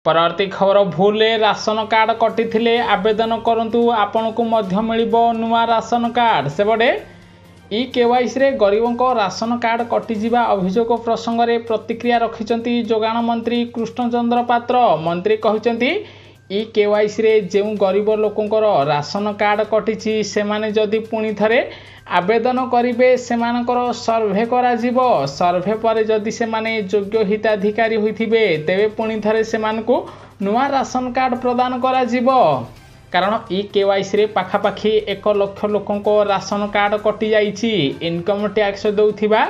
परवर्ती खबर भूल राशन कार्ड कटिथिले आवेदन करंतु आपनकु मध्य मिलिबो नुआ राशन कार्ड। सेबडे ई केवाईसी रे गरीबों को राशन कार्ड कटिजिबा अभियोग प्रसंग में प्रतिक्रिया रखिंट जोगाण मंत्री कृष्णचंद्र पात्र। मंत्री कहते ई केवाईसी रे जो गरीब लोकंकर राशन कार्ड कटिछि सेमाने जदि पुणी थरे आवेदन करिवे सेमानकर सर्वे करा जिवो। सर्वे पर जदि सेमाने योग्य हिताधिकारी होइथिबे तेबे पुणी थरे सेमानकु नुआ राशन कार्ड प्रदान करा जिवो। कारण ई केवाईसी रे पाखापाखि 1 लाख लोकंको राशन कार्ड कटि जाइछि। इनकम टैक्स दउथिबा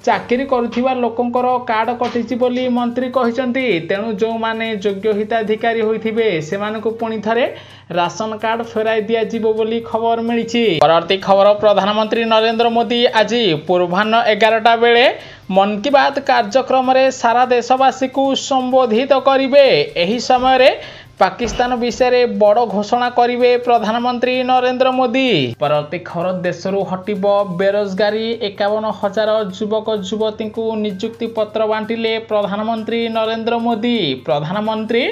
चाकरी करुथिबा लोकंकर कार्ड कटिछि बोली मंत्री कहिसंती। तेणु जो माने योग्य हिताधिकारी होइथिबे सेमानकु पुणी थरे राशन कार्ड फेराई दिया जिवो बोली खबर मिलिछि। परवर्ती खबर प्रधानमंत्री नरेंद्र मोदी आज पूर्वाह्न 11टा बेले मन की बात कार्यक्रम रे सारा देशवासी को संबोधित करिवे। एही समय रे पाकिस्तान विषय में बड़ घोषणा करिवे प्रधानमंत्री नरेंद्र मोदी। परवर्ती खबर देशरू हटिबो बेरोजगारी 51,000 युवक युवती को नियुक्ति पत्र बांटिले प्रधानमंत्री नरेंद्र मोदी। प्रधानमंत्री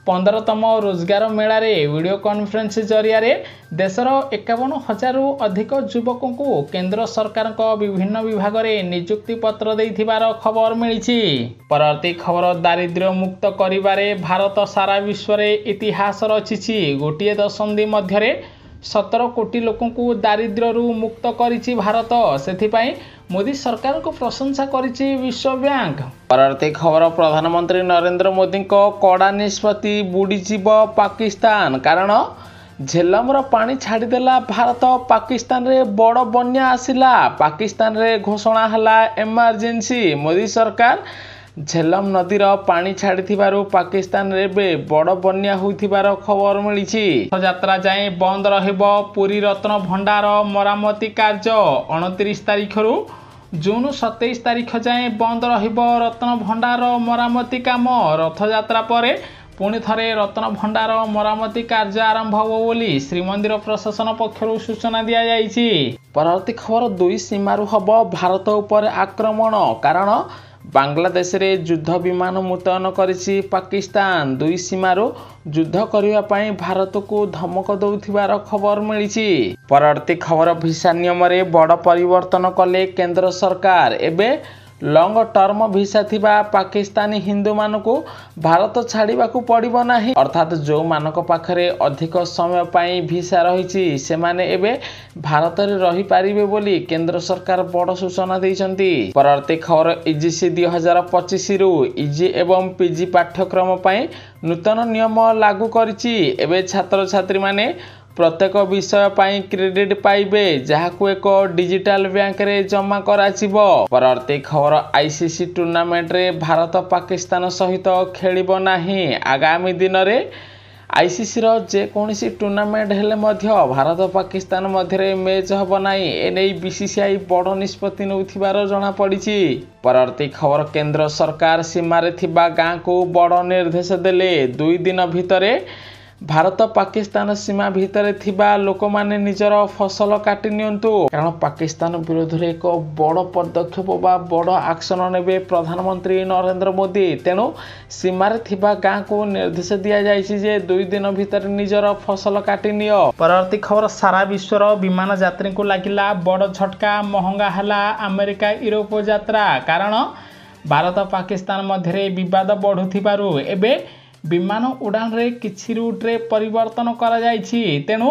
15तम रोजगार मेला रे वीडियो कॉन्फ्रेंस जरिया रे देशर 51,000 अधिक युवकों को केंद्र सरकार विभिन्न विभाग रे नियुक्ति पत्र देथिबार खबर मिलिछि। परवर्ती खबर दारिद्र्य मुक्त करिबारे भारत सारा विश्व रे इतिहास रचिछि। गोटिए दशंधि मध्यरे 17 कोटी लोकों को दारिद्र्यरू मुक्त करिछि भारत। सेथिपाई मोदी सरकार को प्रशंसा करिछि विश्व बैंक। परवर्ती खबर प्रधानमंत्री नरेंद्र मोदी को कड़ा निष्पत्ति बुड़ीजीव पाकिस्तान। कारण झेलमर पानी छाड़देला भारत। पाकिस्तान रे बड़ बन्या आसिला। पाकिस्तान रे घोषणा हला इमरजेंसी। मोदी सरकार झेलम नदीर पानी छाड़िथिबारु पाकिस्तान रे बे बड़ बन्या होइथिबार खबर मिलिछि। रथयात्रा जाए बंद रहिबो पुरी रत्न भंडार मरामती कार्य। 29 तारिखरु जून 27 तारिख जाए बंद रहिबो रत्न भंडार मरामती काम। रथयात्रा परे पुणी थरे रत्न भंडार मरामती कार्य आरंभ हो बोली श्रीमंदिर प्रशासन पक्षरु सूचना दिया जाइछि। परवर्ती खबर 2 सीमारु हबो भारत उपर आक्रमण। कारण बांग्लादेश रे युद्ध विमान मुतयन करिछि पाकिस्तान। 2 सीमारु युद्ध करिवा पई भारत को धमक दउथिबार खबर मिलिछि। परवर्ती खबर भिसा नियम रे बड़ परिवर्तन कले केंद्र सरकार। एबे लॉन्ग टर्म भिसा थिबा पाकिस्तानी हिंदू मानको भारत छाड़िबा को पड़िबो नाही। अर्थात जो मानक पाखरे अधिक समय पाई भिसा रहिछि सेमाने एबे भारत रे रही पारिबे बोली केंद्र सरकार बड़ सूचना दैछंती। परवर्ती खबर ईजीसी 2025 रु ईजी एवं पीजी पाठ्यक्रम पाई नूतन नियम लागू करिछि। एबे छात्र छात्री माने प्रत्येक विषय पाई क्रेडिट पाइबे जहाको एक डिजिटल बैंक रे जमा कराजिबो। परवर्ती खबर आईसीसी टूर्नामेंट रे भारत पाकिस्तान सहित खेलिबो नाही। आगामी दिन रे आईसीसी रो जे कोनसी टूर्नामेंट हेले मध्य भारत पाकिस्तान मध्य रे मैच हबो नाही। एनै बीसीसीआई बड़ निष्पत्ति नउथिबार जणा पड़िछि। परवर्ती खबर केंद्र सरकार सीमा रे थिबा गां को बड़ निर्देश देले। 2 दिन भितरे भारत पाकिस्तान सीमा भितर थिबा लोक माने निजर फसल काटी नियंतु। कारण पाकिस्तान विरोध रे एक बड़ पदक्षेप बा बड़ एक्शन नेबे प्रधानमंत्री नरेंद्र मोदी। तेणु सीमा रे थिबा गां को निर्देश दिया जाइछि जे 2 दिन भितर निजर फसल काटी नियो। परवर्ती खबर सारा विश्वर विमान यात्री को लागिला बड़ झटका। महंगा हला अमेरिका यूरोप यात्रा। कारण भारत पाकिस्तान मध्य विवाद बढ़ुथिबारु एबे विमान उड़ान रे किछि रूट रे परिवर्तन करा जाइछि। तेणु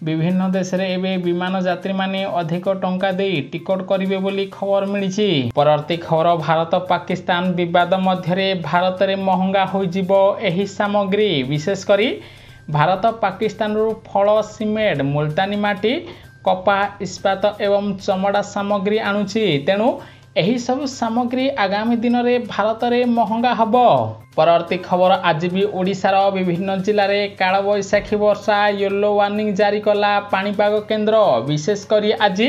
विभिन्न देश रे एबे विमान यात्री माने अधिक टंका देई टिकट करिवे बोली खबर मिलिछि। परवर्ती खबर भारत पाकिस्तान विवाद मध्य रे भारत रे महंगा होई जिवो एही सामग्री। विशेष करी भारत पाकिस्तान रु फल सीमेंट मुल्तानी माटी कपा इस्पात एवं चमड़ा सामग्री आनुछि। तेणु एही सब सामग्री आगामी दिन रे भारत रे महंगा हबो। परवर्ती खबर आज भी ओडिशार विभिन्न जिले में काल बैशाखी वर्षा येलो वार्निंग जारी कला पाणीपाग केन्द्र। विशेष करी आज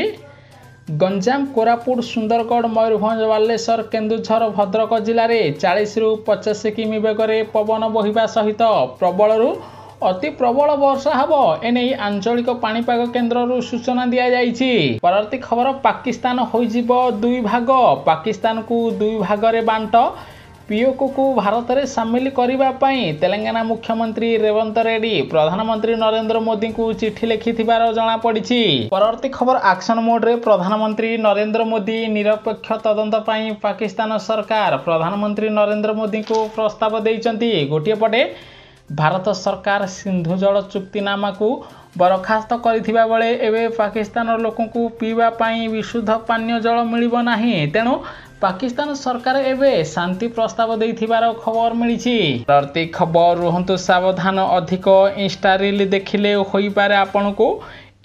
गंजाम कोरापुट सुंदरगढ़ मयूरभंज बालेश्वर केन्दुझर भद्रक जिले में 40 रु 50 किमी बेगर पवन बहिबा सहित प्रबल अति प्रबल वर्षा हबो एने आंचलिक पाणीपाग केन्द्र सूचना दिया जाइछि। परवर्ती खबर पाकिस्तान होइजिबो 2 भाग। पाकिस्तान को 2 भाग रे बांट पीओके को भारत में सामिल करने तेलंगाना मुख्यमंत्री रेवंत रेड्डी प्रधानमंत्री नरेंद्र मोदी को चिठी लिखिथिबार जଣା पड़िछि। परवर्ती खबर एक्शन मोड रे प्रधानमंत्री नरेंद्र मोदी निरपेक्ष तदंत पई पाकिस्तान सरकार प्रधानमंत्री नरेंद्र मोदी को प्रस्ताव देइचंती। गोटिए पटे भारत सरकार सिंधु जल चुक्तिनामा को बरखास्त करिथिबा बेले एबे पाकिस्तान लोकों को पीवा पाई विशुद्ध पानीय जल मिलिबो नाही। तेणु पाकिस्तान सरकार एबे शांति प्रस्ताव देइथिबार खबर मिलिछि। प्रति खबर रुहंतु सावधान, अधिक इंस्टा रील देखिले होई पारे आपनको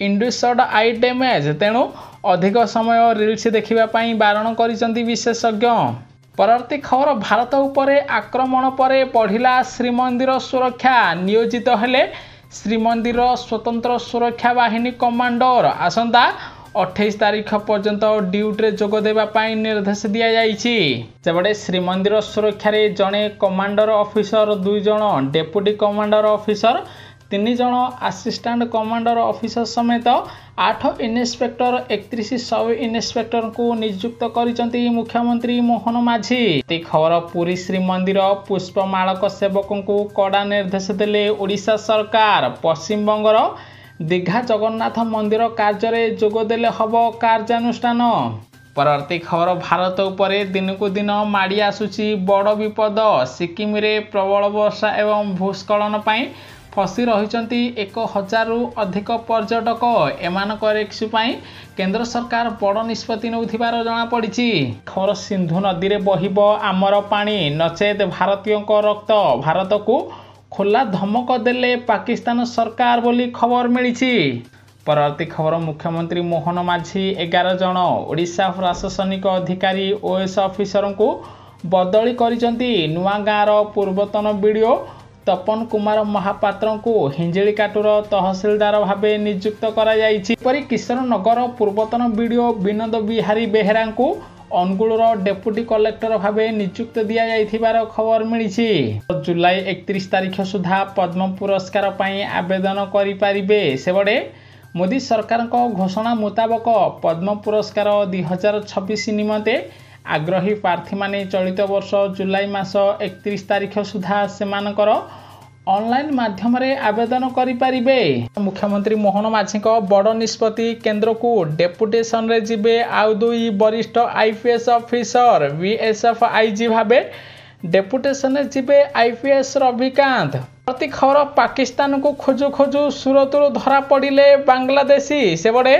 इंड्यूस्ड आई डैमेज। तेणु अधिक समय रील्स देखिबा पाई बारण करिसंती विशेषज्ञ। परवर्ती खबर भारत उपरे आक्रमण परे बढ़िला श्रीमंदिर सुरक्षा, नियोजित हेले श्रीमंदिर स्वतंत्र सुरक्षा बाहिनी कमांडर। आसंता 28 तारीख पर्यंत ड्यूटी जोग देबा पाई निर्देश दिया जाइछि। सेबडे श्रीमंदिर सुरक्षा रे जणे कमांडर ऑफिसर, 2 जण डेप्यूटी कमांडर ऑफिसर, 3 जण असिस्टेंट कमांडर ऑफिसर समेत 8 इन्स्पेक्टर, 31 सब इन्स्पेक्टर को नियुक्त करिसंती मुख्यमंत्री मोहन माझी। खबर पुरी श्रीमंदिर पुष्पमालक सेवकों को कड़ा निर्देश देले ओडिशा सरकार। पश्चिम बंगर दीघा जगन्नाथ मंदिर कार्य जोगदेले हब कार्यानुष्ठान। परवर्ती खबर भारत उपरे दिन को दिन माड़ी आसुची बड़ विपद। सिक्किम रे प्रबल वर्षा एवं भूस्खलन पाई फसी रहिचंती 1000 रु अधिक पर्यटक। एमानक रेस्क्यू पाई केंद्र सरकार बड़ निष्पत्ति नउथिबार जଣା पड़िछि। खबर सिंधु नदी रे बहिब आमर पानी, नचेत भारतीयों को रक्त। भारत को खोला धमक देले पाकिस्तान सरकार बोली खबर मिलिछि। परवर्ती खबर मुख्यमंत्री मोहन माझी 11 जण ओडिशा प्रशासनिक अधिकारी ओएस ऑफिसर को बदली करिसंती। नुआगाँर पूर्वतन बीडीओ तपन कुमार महापात्र को हिंजिकाटूर तहसीलदार भावे नियुक्त करा जाइछि। परि किशोर नगर पूर्वतन बीडीओ विनोद बिहारी बेहेरा को अनुगुलर डेप्यूटी कलेक्टर भावे नियुक्त दिया जाइथिबार खबर मिलिछि। जुलाई 31 तारीख सुधा पद्म पुरस्कार पाई आवेदन करि पारिबे। सेबडे मोदी सरकार को घोषणा मुताबक पद्म पुरस्कार 2026 निमंते आग्रही प्रार्थी माने चलित वर्ष जुलाई मास 31 तारीख सुधा सेमानकर ऑनलाइन माध्यम रे आवेदन करि पारिबे। मुख्यमंत्री मोहन माझी को बड़ निष्पत्ति, केंद्र को डेपुटेशन रे जिबे आउ 2 वरिष्ठ आईपीएस ऑफिसर। बीएसएफ आईजी भावे डेपुटेशन रे जिबे आईपीएस रविकांत। प्रति खबर पाकिस्तान को खोजु खोजु सूरतरू धरा पड़िले बांग्लादेशी। सेबडे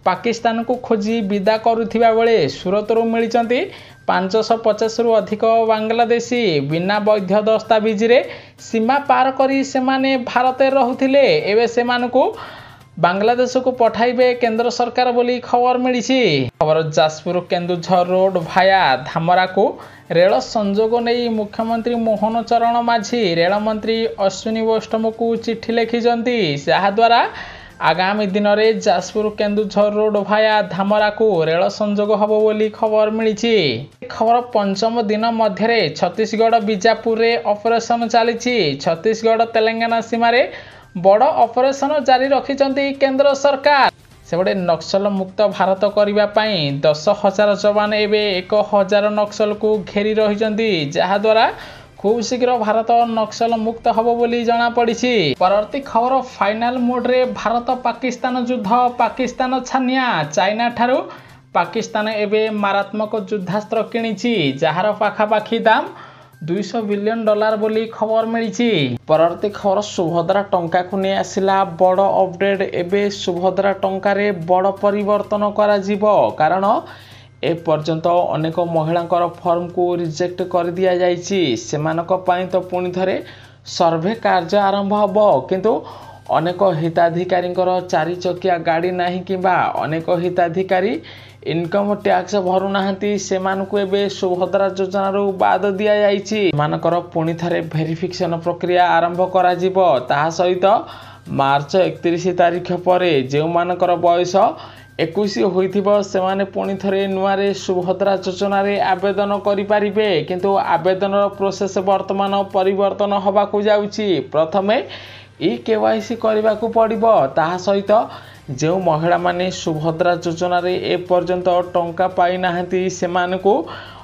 पाकिस्तान को खोजी विदा करुथिबा बेले सूरतरू मिलिचंती 550 रु अधिक बांग्लादेशी। बिना वैध दस्तावेज रे सीमा पार करी सेमाने भारत रहुथिले। एबे सेमानकु बांग्लादेश को पठाइबे केंद्र सरकार बोली खबर मिलिछि। खबर जाजपुर केन्दुझर रोड भाया धामरा को रेल संजोग नहीं मुख्यमंत्री मोहन चरण माझी रेल मंत्री अश्विनी वैष्णव को चिठी लिखिजंती। द्वारा आगामी दिन में जाजपुर केन्दुझर रोड भाया धामरा को रेल संजोग हबो बोली खबर मिलिछि। खबर पंचम दिन मध्य छत्तीसगढ़ बीजापुर रे ऑपरेशन चली। छत्तीसगढ़ तेलंगाना सीमा रे बड़ ऑपरेशन जारी रखिचंती केंद्र सरकार। सेबडे नक्सल मुक्त भारत करने पाई 10,000 जवान एवं 1,000 नक्सल को घेरी रही, जहाद्वारा खूब शीघ्र भारत नक्सल मुक्त हबो बोली जଣା पड़िछि। परवर्ती खबर फाइनाल मोड रे भारत पाकिस्तान युद्ध, पाकिस्तान छानिया। चाइना ठारू पाकिस्तान एबे मारात्मक युद्धास्त्र किणिछि, जहार पाखापाखि दाम $200 बिलियन बोली खबर मिली। परवर्ती खबर सुभद्रा टंका को नहीं आसला बड़ अपडेट। एबे सुभद्रा टंका रे बड़ परिवर्तन करा जिवो, कारण ए पर्यंत अनेक महिलांकर फॉर्म को रिजेक्ट कर दिया जाइछि। सेमानक पई तो पुणी थरे सर्वे कार्य आरंभ हबो, किंतु अनेक हिताधिकारी 4 चकिया गाड़ी नाही किंबा अनेक हिताधिकारी इनकम टैक्स भरु नाहंती, सेमानकु एबे सुभद्रा योजना रो बाद दिया जाइछि। मानकर पुणी थरे वेरिफिकेशन प्रक्रिया आरंभ करा जिवो। ताहा सहित मार्च 31 तारीख पर जे मानकर बयस 21 होइथिबो सेमाने पुणी थरे नुआरे सुभद्रा योजना रे आवेदन करि पारिबे, किंतु आवेदन प्रोसेस वर्तमान परिवर्तन हबा को जाउछि। प्रथमे ई-केवाईसी करबा को पड़िबो। ताहा सहित जो महिला माने सुभद्रा योजना रे ए पर्यंत टंका पाई नाहंती सेमानकु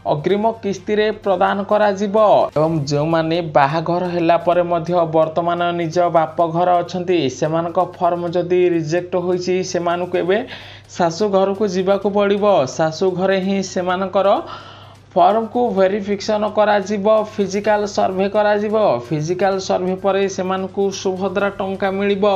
अग्रिम किस्ती रे प्रदान करा जिवो। एवं जो माने बाहाघर हैला परे मध्य वर्तमान निज बाप घर अछंती सेमानक फॉर्म जदि रिजेक्ट होईची सेमानकु एबे सासू घर को जीवाकू पड़िबो। सासू घरे ही सेमानकर फॉर्म को वेरिफिकेशन करा जिवो, फिजिकल सर्वे करा जिवो। फिजिकल सर्वे परे सेमानकु सुभद्रा टंका मिलिबो।